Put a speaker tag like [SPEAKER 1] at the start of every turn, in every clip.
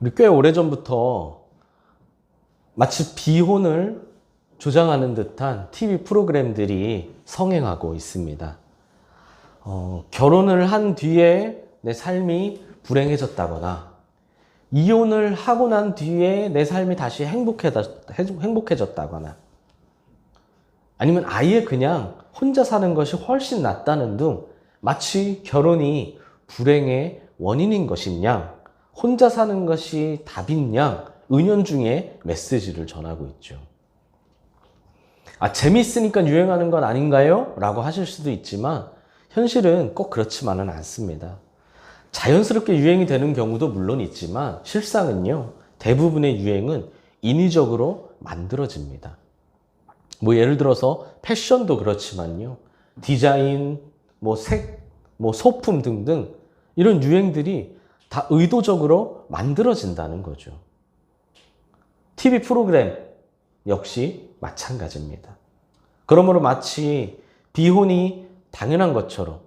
[SPEAKER 1] 우리 꽤 오래전부터 마치 비혼을 조장하는 듯한 TV 프로그램들이 성행하고 있습니다. 결혼을 한 뒤에 내 삶이 불행해졌다거나, 이혼을 하고 난 뒤에 내 삶이 다시 행복해졌다거나, 아니면 아예 그냥 혼자 사는 것이 훨씬 낫다는 등 마치 결혼이 불행의 원인인 것인 양, 혼자 사는 것이 답인 양 은연중에 메시지를 전하고 있죠. 재미있으니까 유행하는 건 아닌가요? 라고 하실 수도 있지만 현실은 꼭 그렇지만은 않습니다. 자연스럽게 유행이 되는 경우도 물론 있지만 실상은요, 대부분의 유행은 인위적으로 만들어집니다. 예를 들어서 패션도 그렇지만요, 디자인, 색, 소품 등등 이런 유행들이 다 의도적으로 만들어진다는 거죠. TV 프로그램 역시 마찬가지입니다. 그러므로 마치 비혼이 당연한 것처럼,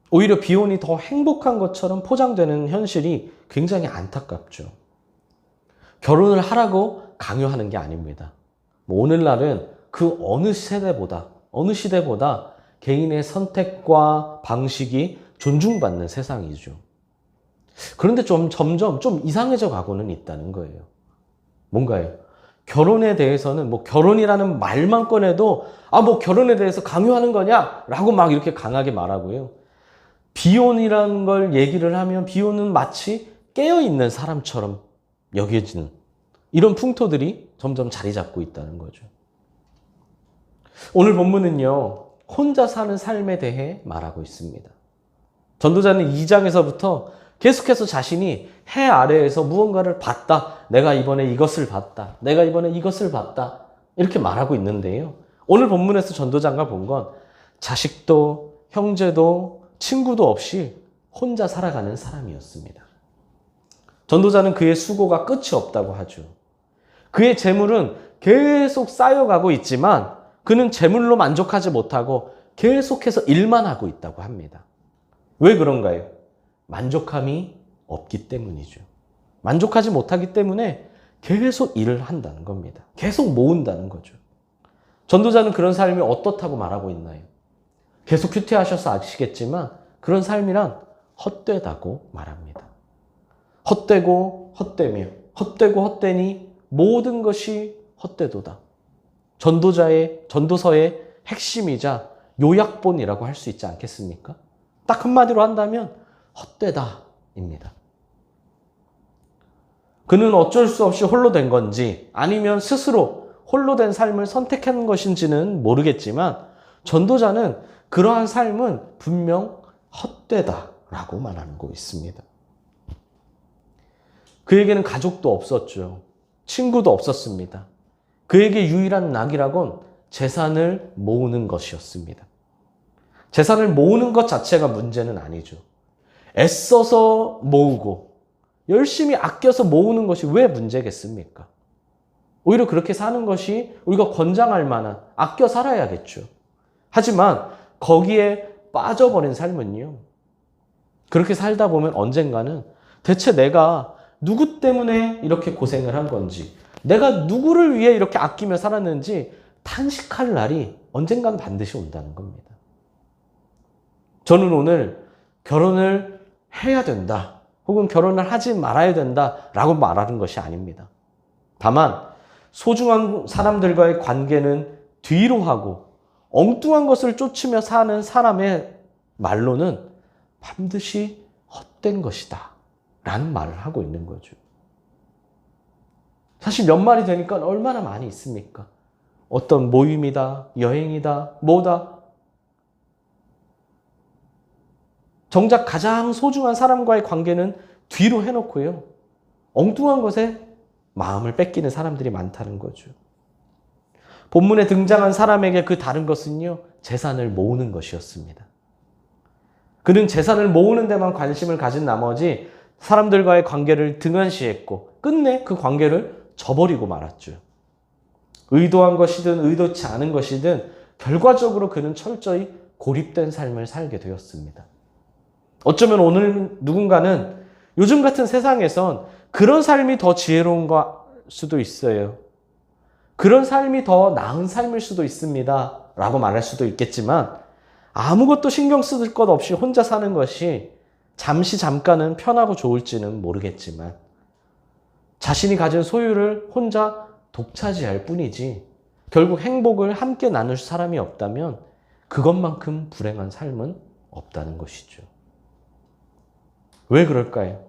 [SPEAKER 1] 오히려 비혼이 더 행복한 것처럼 포장되는 현실이 굉장히 안타깝죠. 결혼을 하라고 강요하는 게 아닙니다. 오늘날은 그 어느 시대보다 개인의 선택과 방식이 존중받는 세상이죠. 그런데 점점 좀 이상해져 가고는 있다는 거예요. 뭔가요? 결혼에 대해서는 결혼이라는 말만 꺼내도 결혼에 대해서 강요하는 거냐? 라고 막 이렇게 강하게 말하고요. 비혼이라는 걸 얘기를 하면 비혼은 마치 깨어있는 사람처럼 여겨지는 이런 풍토들이 점점 자리 잡고 있다는 거죠. 오늘 본문은요, 혼자 사는 삶에 대해 말하고 있습니다. 전도자는 2장에서부터 계속해서 자신이 해 아래에서 무언가를 봤다. 내가 이번에 이것을 봤다. 내가 이번에 이것을 봤다. 이렇게 말하고 있는데요. 오늘 본문에서 전도자가 본 건 자식도 형제도 친구도 없이 혼자 살아가는 사람이었습니다. 전도자는 그의 수고가 끝이 없다고 하죠. 그의 재물은 계속 쌓여가고 있지만 그는 재물로 만족하지 못하고 계속해서 일만 하고 있다고 합니다. 왜 그런가요? 만족함이 없기 때문이죠. 만족하지 못하기 때문에 계속 일을 한다는 겁니다. 계속 모은다는 거죠. 전도자는 그런 삶이 어떻다고 말하고 있나요? 계속 큐티하셔서 아시겠지만 그런 삶이란 헛되다고 말합니다. 헛되고 헛되며 헛되고 헛되니 모든 것이 헛되도다. 전도서의 핵심이자 요약본이라고 할 수 있지 않겠습니까? 딱 한마디로 한다면 헛되다입니다. 그는 어쩔 수 없이 홀로 된 건지 아니면 스스로 홀로 된 삶을 선택한 것인지는 모르겠지만 전도자는 그러한 삶은 분명 헛되다라고 말하고 있습니다. 그에게는 가족도 없었죠. 친구도 없었습니다. 그에게 유일한 낙이라곤 재산을 모으는 것이었습니다. 재산을 모으는 것 자체가 문제는 아니죠. 애써서 모으고 열심히 아껴서 모으는 것이 왜 문제겠습니까? 오히려 그렇게 사는 것이 우리가 권장할 만한, 아껴 살아야겠죠. 하지만 거기에 빠져버린 삶은요, 그렇게 살다 보면 언젠가는 대체 내가 누구 때문에 이렇게 고생을 한 건지, 내가 누구를 위해 이렇게 아끼며 살았는지 탄식할 날이 언젠간 반드시 온다는 겁니다. 저는 오늘 결혼을 해야 된다, 혹은 결혼을 하지 말아야 된다라고 말하는 것이 아닙니다. 다만 소중한 사람들과의 관계는 뒤로 하고 엉뚱한 것을 쫓으며 사는 사람의 말로는 반드시 헛된 것이다 라는 말을 하고 있는 거죠. 사실 연말이 되니까 얼마나 많이 있습니까? 어떤 모임이다, 여행이다, 뭐다. 정작 가장 소중한 사람과의 관계는 뒤로 해놓고요, 엉뚱한 것에 마음을 뺏기는 사람들이 많다는 거죠. 본문에 등장한 사람에게 그 다른 것은요, 재산을 모으는 것이었습니다. 그는 재산을 모으는 데만 관심을 가진 나머지 사람들과의 관계를 등한시했고 끝내 그 관계를 저버리고 말았죠. 의도한 것이든 의도치 않은 것이든 결과적으로 그는 철저히 고립된 삶을 살게 되었습니다. 어쩌면 오늘 누군가는 요즘 같은 세상에선 그런 삶이 더 지혜로운 거 수도 있어요. 그런 삶이 더 나은 삶일 수도 있습니다. 라고 말할 수도 있겠지만 아무것도 신경 쓸 것 없이 혼자 사는 것이 잠깐은 편하고 좋을지는 모르겠지만 자신이 가진 소유를 혼자 독차지할 뿐이지 결국 행복을 함께 나눌 사람이 없다면 그것만큼 불행한 삶은 없다는 것이죠. 왜 그럴까요?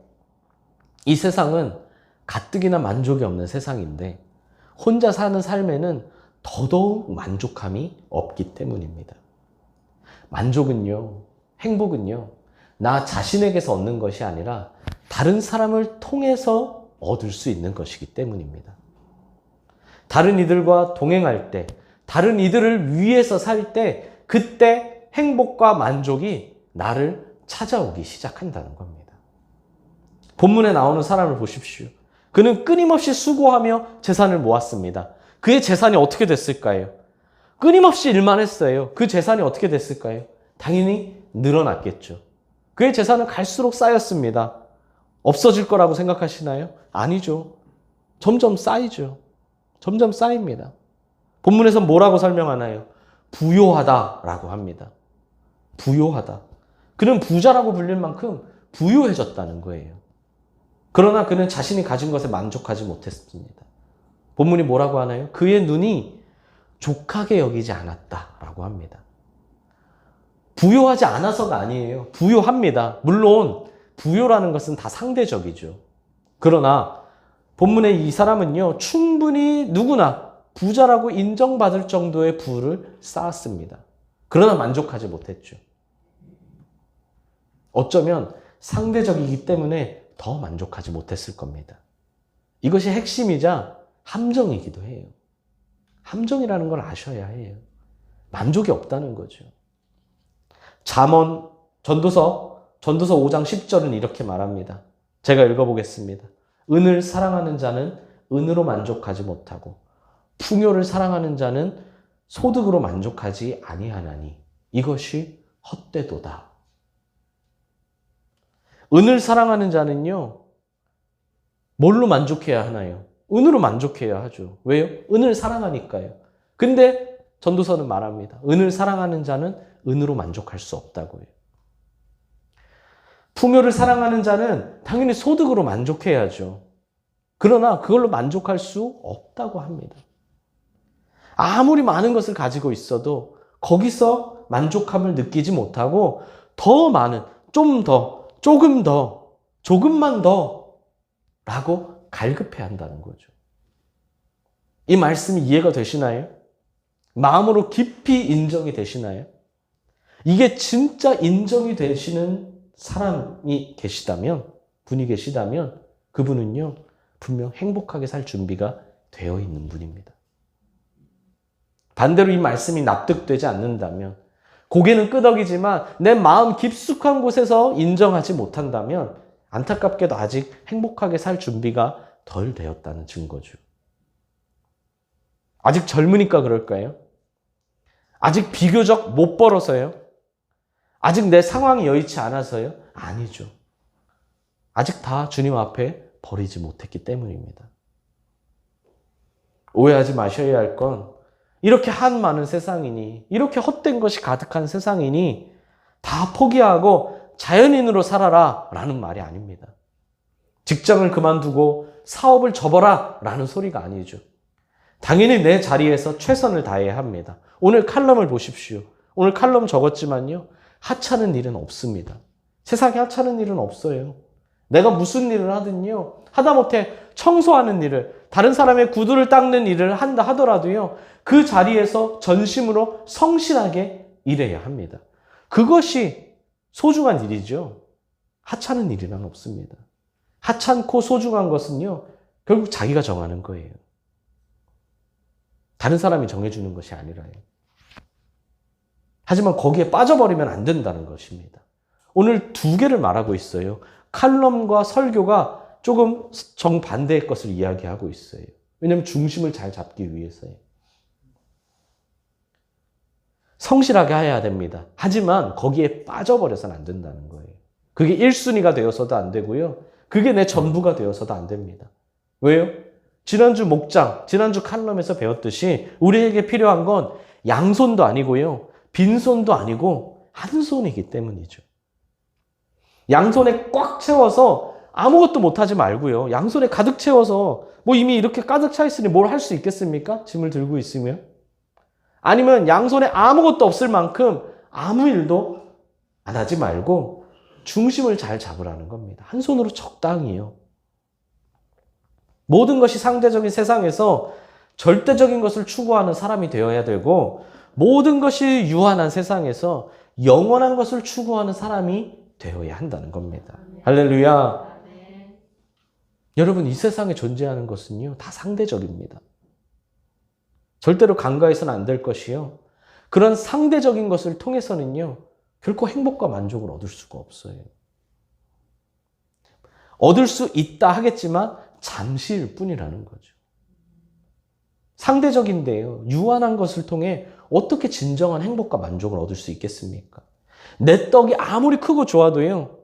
[SPEAKER 1] 이 세상은 가뜩이나 만족이 없는 세상인데 혼자 사는 삶에는 더더욱 만족함이 없기 때문입니다. 만족은요, 행복은요, 나 자신에게서 얻는 것이 아니라 다른 사람을 통해서 얻을 수 있는 것이기 때문입니다. 다른 이들과 동행할 때, 다른 이들을 위해서 살 때, 그때 행복과 만족이 나를 찾아오기 시작한다는 겁니다. 본문에 나오는 사람을 보십시오. 그는 끊임없이 수고하며 재산을 모았습니다. 그의 재산이 어떻게 됐을까요? 끊임없이 일만 했어요. 그 재산이 어떻게 됐을까요? 당연히 늘어났겠죠. 그의 재산은 갈수록 쌓였습니다. 없어질 거라고 생각하시나요? 아니죠. 점점 쌓이죠. 점점 쌓입니다. 본문에서 뭐라고 설명하나요? 부요하다라고 합니다. 부요하다. 그는 부자라고 불릴 만큼 부요해졌다는 거예요. 그러나 그는 자신이 가진 것에 만족하지 못했습니다. 본문이 뭐라고 하나요? 그의 눈이 족하게 여기지 않았다라고 합니다. 부요하지 않아서가 아니에요. 부요합니다. 물론 부요라는 것은 다 상대적이죠. 그러나 본문의 이 사람은요, 충분히 누구나 부자라고 인정받을 정도의 부를 쌓았습니다. 그러나 만족하지 못했죠. 어쩌면 상대적이기 때문에 더 만족하지 못했을 겁니다. 이것이 핵심이자 함정이기도 해요. 함정이라는 걸 아셔야 해요. 만족이 없다는 거죠. 잠언 전도서 5장 10절은 이렇게 말합니다. 제가 읽어보겠습니다. 은을 사랑하는 자는 은으로 만족하지 못하고 풍요를 사랑하는 자는 소득으로 만족하지 아니하나니 이것이 헛되도다. 은을 사랑하는 자는요, 뭘로 만족해야 하나요? 은으로 만족해야 하죠. 왜요? 은을 사랑하니까요. 근데 전도서는 말합니다. 은을 사랑하는 자는 은으로 만족할 수 없다고요. 풍요를 사랑하는 자는 당연히 소득으로 만족해야죠. 그러나 그걸로 만족할 수 없다고 합니다. 아무리 많은 것을 가지고 있어도 거기서 만족함을 느끼지 못하고 더 많은, 좀 더, 조금 더, 조금만 더 라고 갈급해 한다는 거죠. 이 말씀이 이해가 되시나요? 마음으로 깊이 인정이 되시나요? 이게 진짜 인정이 되시는 사람이 계시다면, 분이 계시다면 그분은요, 분명 행복하게 살 준비가 되어 있는 분입니다. 반대로 이 말씀이 납득되지 않는다면, 고개는 끄덕이지만 내 마음 깊숙한 곳에서 인정하지 못한다면 안타깝게도 아직 행복하게 살 준비가 덜 되었다는 증거죠. 아직 젊으니까 그럴까요? 아직 비교적 못 벌어서요? 아직 내 상황이 여의치 않아서요? 아니죠. 아직 다 주님 앞에 버리지 못했기 때문입니다. 오해하지 마셔야 할 건 이렇게 한 많은 세상이니, 이렇게 헛된 것이 가득한 세상이니 다 포기하고 자연인으로 살아라 라는 말이 아닙니다. 직장을 그만두고 사업을 접어라 라는 소리가 아니죠. 당연히 내 자리에서 최선을 다해야 합니다. 오늘 칼럼을 보십시오. 오늘 칼럼 적었지만요, 하찮은 일은 없습니다. 세상에 하찮은 일은 없어요. 내가 무슨 일을 하든요, 하다못해 청소하는 일을, 다른 사람의 구두를 닦는 일을 한다 하더라도요, 그 자리에서 전심으로 성실하게 일해야 합니다. 그것이 소중한 일이죠. 하찮은 일이란 없습니다. 하찮고 소중한 것은요, 결국 자기가 정하는 거예요. 다른 사람이 정해주는 것이 아니라요. 하지만 거기에 빠져버리면 안 된다는 것입니다. 오늘 두 개를 말하고 있어요. 칼럼과 설교가 조금 정반대의 것을 이야기하고 있어요. 왜냐하면 중심을 잘 잡기 위해서요. 성실하게 해야 됩니다. 하지만 거기에 빠져버려서는 안 된다는 거예요. 그게 1순위가 되어서도 안 되고요. 그게 내 전부가 되어서도 안 됩니다. 왜요? 지난주 목장, 지난주 칼럼에서 배웠듯이 우리에게 필요한 건 양손도 아니고요. 빈손도 아니고 한 손이기 때문이죠. 양손에 꽉 채워서 아무것도 못하지 말고요. 양손에 가득 채워서 뭐 이미 이렇게 가득 차 있으니 뭘 할 수 있겠습니까? 짐을 들고 있으면. 아니면 양손에 아무것도 없을 만큼 아무 일도 안 하지 말고 중심을 잘 잡으라는 겁니다. 한 손으로 적당히요. 모든 것이 상대적인 세상에서 절대적인 것을 추구하는 사람이 되어야 되고 모든 것이 유한한 세상에서 영원한 것을 추구하는 사람이 되어야 한다는 겁니다. 할렐루야. 여러분, 이 세상에 존재하는 것은요, 다 상대적입니다. 절대로 간과해서는 안 될 것이요. 그런 상대적인 것을 통해서는요, 결코 행복과 만족을 얻을 수가 없어요. 얻을 수 있다 하겠지만 잠시일 뿐이라는 거죠. 상대적인데요. 유한한 것을 통해 어떻게 진정한 행복과 만족을 얻을 수 있겠습니까? 내 떡이 아무리 크고 좋아도요.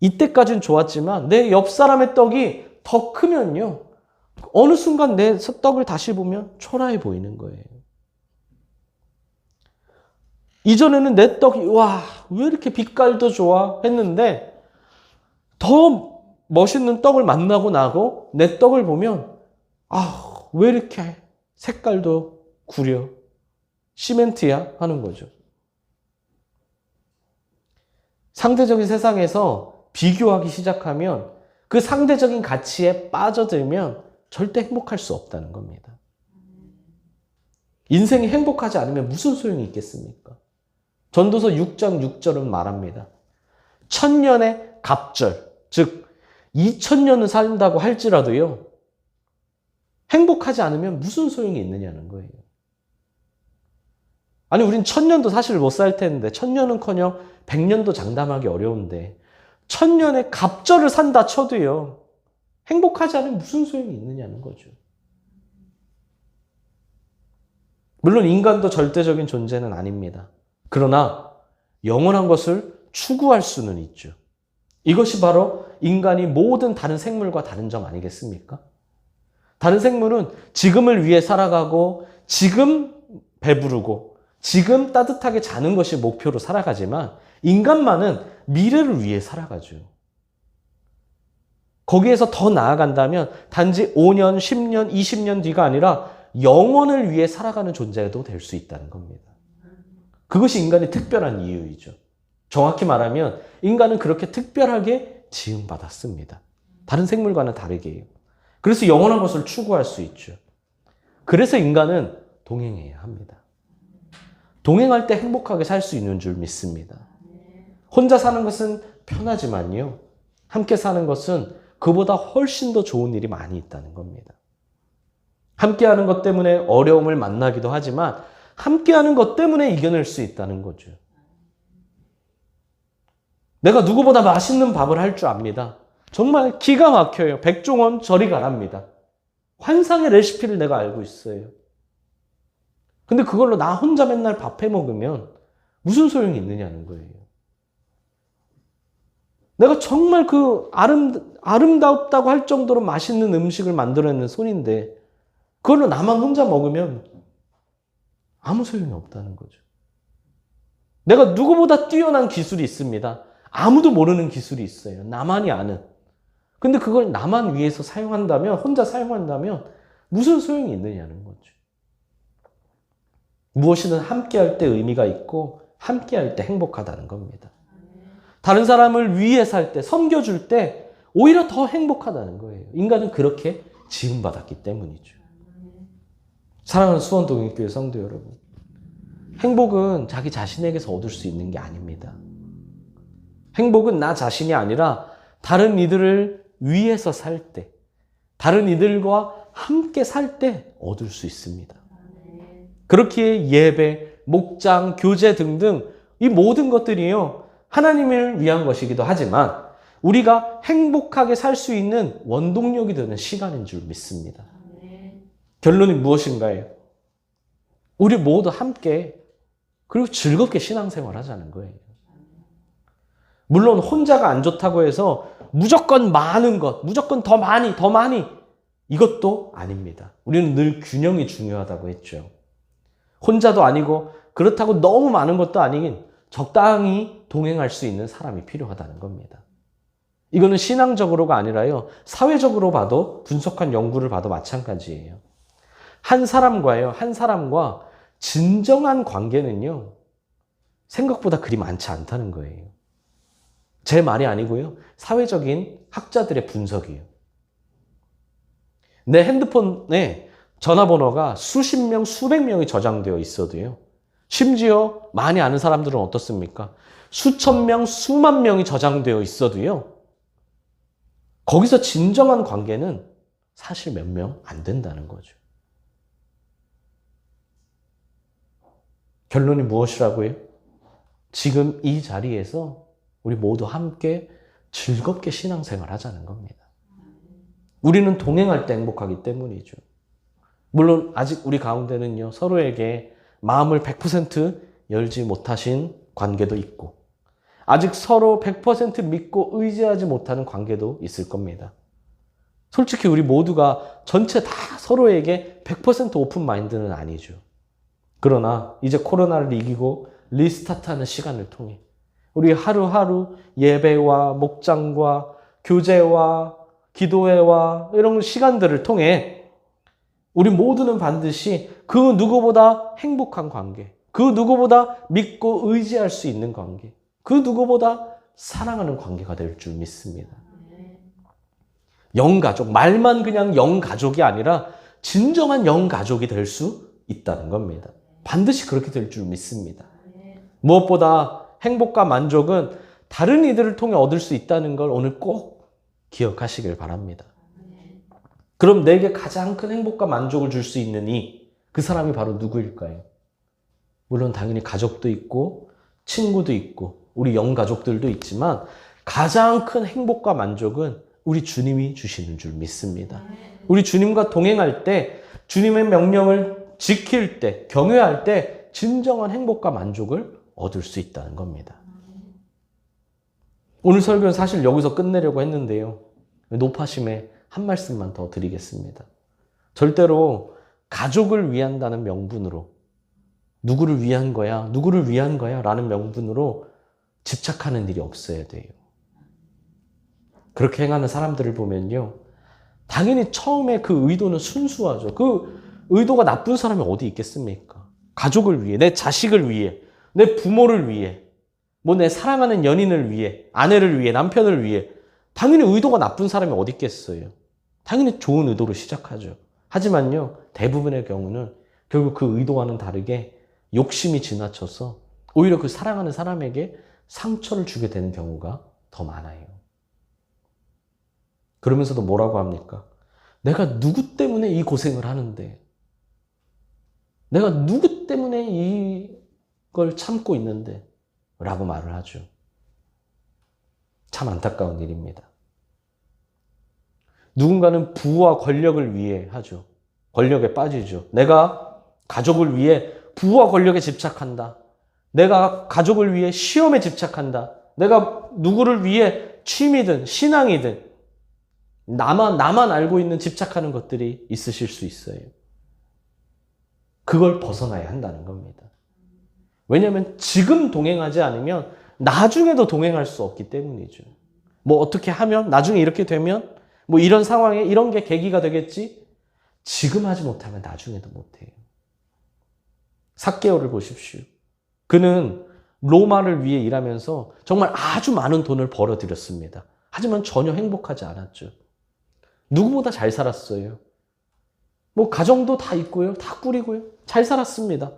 [SPEAKER 1] 이때까지는 좋았지만 내 옆 사람의 떡이 더 크면요. 어느 순간 내 떡을 다시 보면 초라해 보이는 거예요. 이전에는 내 떡이 와, 왜 이렇게 빛깔도 좋아 했는데 더 멋있는 떡을 만나고 나고 내 떡을 보면 아, 왜 이렇게 색깔도 구려 시멘트야 하는 거죠. 상대적인 세상에서 비교하기 시작하면 그 상대적인 가치에 빠져들면 절대 행복할 수 없다는 겁니다. 인생이 행복하지 않으면 무슨 소용이 있겠습니까? 전도서 6장 6절은 말합니다. 천년의 갑절, 즉 2000년을 산다고 할지라도요. 행복하지 않으면 무슨 소용이 있느냐는 거예요. 아니, 우린 1000년도 사실 못 살 텐데 1000년은커녕 100년도 장담하기 어려운데 1000년의 갑절을 산다 쳐도요. 행복하지 않으면 무슨 소용이 있느냐는 거죠. 물론 인간도 절대적인 존재는 아닙니다. 그러나 영원한 것을 추구할 수는 있죠. 이것이 바로 인간이 모든 다른 생물과 다른 점 아니겠습니까? 다른 생물은 지금을 위해 살아가고 지금 배부르고 지금 따뜻하게 자는 것이 목표로 살아가지만 인간만은 미래를 위해 살아가죠. 거기에서 더 나아간다면 단지 5년, 10년, 20년 뒤가 아니라 영원을 위해 살아가는 존재도 될 수 있다는 겁니다. 그것이 인간의 특별한 이유이죠. 정확히 말하면 인간은 그렇게 특별하게 지음받았습니다. 다른 생물과는 다르게요. 그래서 영원한 것을 추구할 수 있죠. 그래서 인간은 동행해야 합니다. 동행할 때 행복하게 살 수 있는 줄 믿습니다. 혼자 사는 것은 편하지만요. 함께 사는 것은 그보다 훨씬 더 좋은 일이 많이 있다는 겁니다. 함께하는 것 때문에 어려움을 만나기도 하지만 함께하는 것 때문에 이겨낼 수 있다는 거죠. 내가 누구보다 맛있는 밥을 할 줄 압니다. 정말 기가 막혀요. 백종원 저리 가랍니다. 환상의 레시피를 내가 알고 있어요. 근데 그걸로 나 혼자 맨날 밥 해 먹으면 무슨 소용이 있느냐는 거예요. 내가 정말 그 아름답다고 할 정도로 맛있는 음식을 만들어내는 손인데 그걸로 나만 혼자 먹으면 아무 소용이 없다는 거죠. 내가 누구보다 뛰어난 기술이 있습니다. 아무도 모르는 기술이 있어요. 나만이 아는. 근데 그걸 나만 위해서 사용한다면, 혼자 사용한다면 무슨 소용이 있느냐는 거죠. 무엇이든 함께할 때 의미가 있고 함께할 때 행복하다는 겁니다. 다른 사람을 위해 살 때, 섬겨줄 때 오히려 더 행복하다는 거예요. 인간은 그렇게 지음받았기 때문이죠. 사랑하는 수원동행교회 성도 여러분, 행복은 자기 자신에게서 얻을 수 있는 게 아닙니다. 행복은 나 자신이 아니라 다른 이들을 위해서 살 때, 다른 이들과 함께 살 때 얻을 수 있습니다. 그렇기에 예배, 목장, 교제 등등 이 모든 것들이요, 하나님을 위한 것이기도 하지만 우리가 행복하게 살 수 있는 원동력이 되는 시간인 줄 믿습니다. 결론이 무엇인가요? 우리 모두 함께 그리고 즐겁게 신앙생활 하자는 거예요. 물론 혼자가 안 좋다고 해서 무조건 많은 것, 무조건 더 많이, 더 많이 이것도 아닙니다. 우리는 늘 균형이 중요하다고 했죠. 혼자도 아니고 그렇다고 너무 많은 것도 아니긴 적당히 동행할 수 있는 사람이 필요하다는 겁니다. 이거는 신앙적으로가 아니라요. 사회적으로 봐도 분석한 연구를 봐도 마찬가지예요. 한 사람과 진정한 관계는요. 생각보다 그리 많지 않다는 거예요. 제 말이 아니고요. 사회적인 학자들의 분석이에요. 내 핸드폰에 전화번호가 수십 명, 수백 명이 저장되어 있어도요. 심지어 많이 아는 사람들은 어떻습니까? 수천 명, 수만 명이 저장되어 있어도요. 거기서 진정한 관계는 사실 몇 명 안 된다는 거죠. 결론이 무엇이라고요? 지금 이 자리에서 우리 모두 함께 즐겁게 신앙생활 하자는 겁니다. 우리는 동행할 때 행복하기 때문이죠. 물론 아직 우리 가운데는요, 서로에게 마음을 100% 열지 못하신 관계도 있고, 아직 서로 100% 믿고 의지하지 못하는 관계도 있을 겁니다. 솔직히 우리 모두가 전체 다 서로에게 100% 오픈 마인드는 아니죠. 그러나 이제 코로나를 이기고 리스타트하는 시간을 통해 우리 하루하루 예배와 목장과 교제와 기도회와 이런 시간들을 통해 우리 모두는 반드시 그 누구보다 행복한 관계, 그 누구보다 믿고 의지할 수 있는 관계, 그 누구보다 사랑하는 관계가 될 줄 믿습니다. 영가족, 말만 그냥 영가족이 아니라 진정한 영가족이 될 수 있다는 겁니다. 반드시 그렇게 될 줄 믿습니다. 무엇보다 행복과 만족은 다른 이들을 통해 얻을 수 있다는 걸 오늘 꼭 기억하시길 바랍니다. 그럼 내게 가장 큰 행복과 만족을 줄 수 있는 그 사람이 바로 누구일까요? 물론 당연히 가족도 있고 친구도 있고 우리 영가족들도 있지만 가장 큰 행복과 만족은 우리 주님이 주시는 줄 믿습니다. 우리 주님과 동행할 때, 주님의 명령을 지킬 때, 경외할 때 진정한 행복과 만족을 얻을 수 있다는 겁니다. 오늘 설교는 사실 여기서 끝내려고 했는데요. 높아심에 한 말씀만 더 드리겠습니다. 절대로 가족을 위한다는 명분으로 누구를 위한 거야, 누구를 위한 거야 라는 명분으로 집착하는 일이 없어야 돼요. 그렇게 행하는 사람들을 보면요. 당연히 처음에 그 의도는 순수하죠. 그 의도가 나쁜 사람이 어디 있겠습니까? 가족을 위해, 내 자식을 위해, 내 부모를 위해, 내 사랑하는 연인을 위해, 아내를 위해, 남편을 위해 당연히 의도가 나쁜 사람이 어디 있겠어요. 당연히 좋은 의도로 시작하죠. 하지만요. 대부분의 경우는 결국 그 의도와는 다르게 욕심이 지나쳐서 오히려 그 사랑하는 사람에게 상처를 주게 되는 경우가 더 많아요. 그러면서도 뭐라고 합니까? 내가 누구 때문에 이 고생을 하는데, 내가 누구 때문에 이걸 참고 있는데 라고 말을 하죠. 참 안타까운 일입니다. 누군가는 부와 권력을 위해 하죠. 권력에 빠지죠. 내가 가족을 위해 부와 권력에 집착한다. 내가 가족을 위해 시험에 집착한다. 내가 누구를 위해 취미든 신앙이든 나만 알고 있는 집착하는 것들이 있으실 수 있어요. 그걸 벗어나야 한다는 겁니다. 왜냐하면 지금 동행하지 않으면 나중에도 동행할 수 없기 때문이죠. 어떻게 하면 나중에 이렇게 되면 이런 상황에 이런 게 계기가 되겠지? 지금 하지 못하면 나중에도 못해요. 삭개오를 보십시오. 그는 로마를 위해 일하면서 정말 아주 많은 돈을 벌어들였습니다. 하지만 전혀 행복하지 않았죠. 누구보다 잘 살았어요. 가정도 다 있고요. 다 꾸리고요. 잘 살았습니다.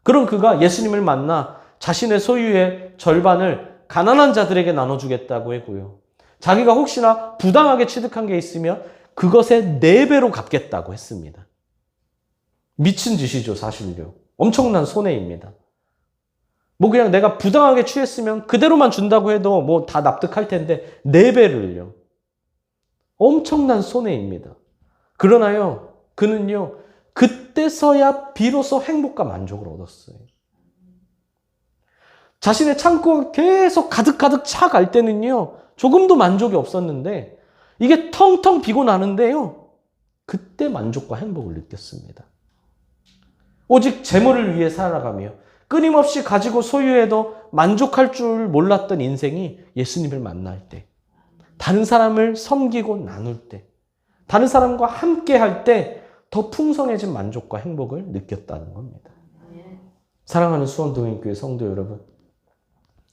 [SPEAKER 1] 그럼 그가 예수님을 만나 자신의 소유의 절반을 가난한 자들에게 나눠주겠다고 했고요. 자기가 혹시나 부당하게 취득한 게 있으면 그것의 4배로 갚겠다고 했습니다. 미친 짓이죠, 사실요. 엄청난 손해입니다. 그냥 내가 부당하게 취했으면 그대로만 준다고 해도 다 납득할 텐데 4배를요. 엄청난 손해입니다. 그러나요, 그는요, 그때서야 비로소 행복과 만족을 얻었어요. 자신의 창고가 계속 가득가득 차갈 때는요, 조금도 만족이 없었는데, 이게 텅텅 비고 나는데요, 그때 만족과 행복을 느꼈습니다. 오직 재물을 위해 살아가며 끊임없이 가지고 소유해도 만족할 줄 몰랐던 인생이 예수님을 만날 때, 다른 사람을 섬기고 나눌 때, 다른 사람과 함께 할 때 더 풍성해진 만족과 행복을 느꼈다는 겁니다. 사랑하는 수원동인교회 성도 여러분,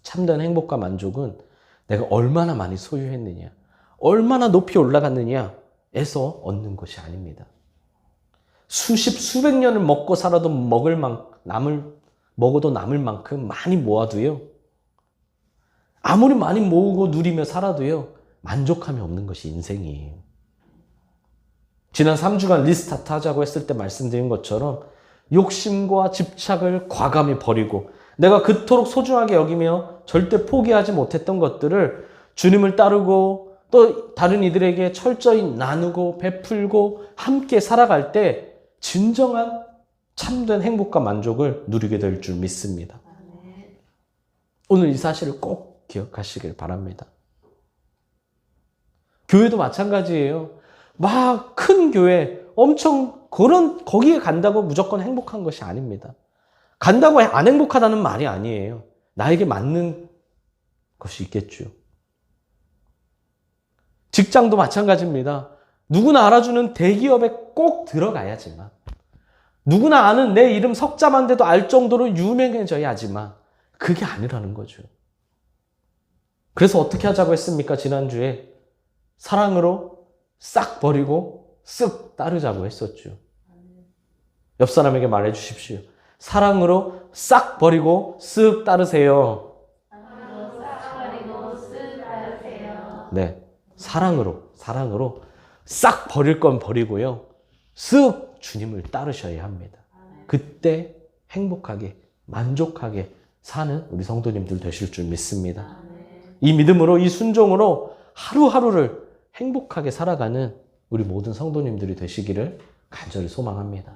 [SPEAKER 1] 참된 행복과 만족은 내가 얼마나 많이 소유했느냐, 얼마나 높이 올라갔느냐에서 얻는 것이 아닙니다. 수십, 수백 년을 먹고 살아도 먹어도 남을 만큼 많이 모아도요, 아무리 많이 모으고 누리며 살아도요, 만족함이 없는 것이 인생이에요. 지난 3주간 리스타트 하자고 했을 때 말씀드린 것처럼 욕심과 집착을 과감히 버리고 내가 그토록 소중하게 여기며 절대 포기하지 못했던 것들을 주님을 따르고 또 다른 이들에게 철저히 나누고 베풀고 함께 살아갈 때 진정한 참된 행복과 만족을 누리게 될 줄 믿습니다. 오늘 이 사실을 꼭 기억하시길 바랍니다. 교회도 마찬가지예요. 막 큰 교회, 엄청 거기에 간다고 무조건 행복한 것이 아닙니다. 간다고 안 행복하다는 말이 아니에요. 나에게 맞는 것이 있겠죠. 직장도 마찬가지입니다. 누구나 알아주는 대기업에 꼭 들어가야지만, 누구나 아는 내 이름 석자만 돼도 알 정도로 유명해져야지만, 그게 아니라는 거죠. 그래서 어떻게 하자고 했습니까? 지난주에 사랑으로 싹 버리고 쓱 따르자고 했었죠. 옆 사람에게 말해 주십시오. 사랑으로 싹 버리고 쓱 따르세요. 네, 사랑으로 싹 버릴 건 버리고요, 쓱 주님을 따르셔야 합니다. 그때 행복하게 만족하게 사는 우리 성도님들 되실 줄 믿습니다. 이 믿음으로, 이 순종으로 하루하루를 행복하게 살아가는 우리 모든 성도님들이 되시기를 간절히 소망합니다.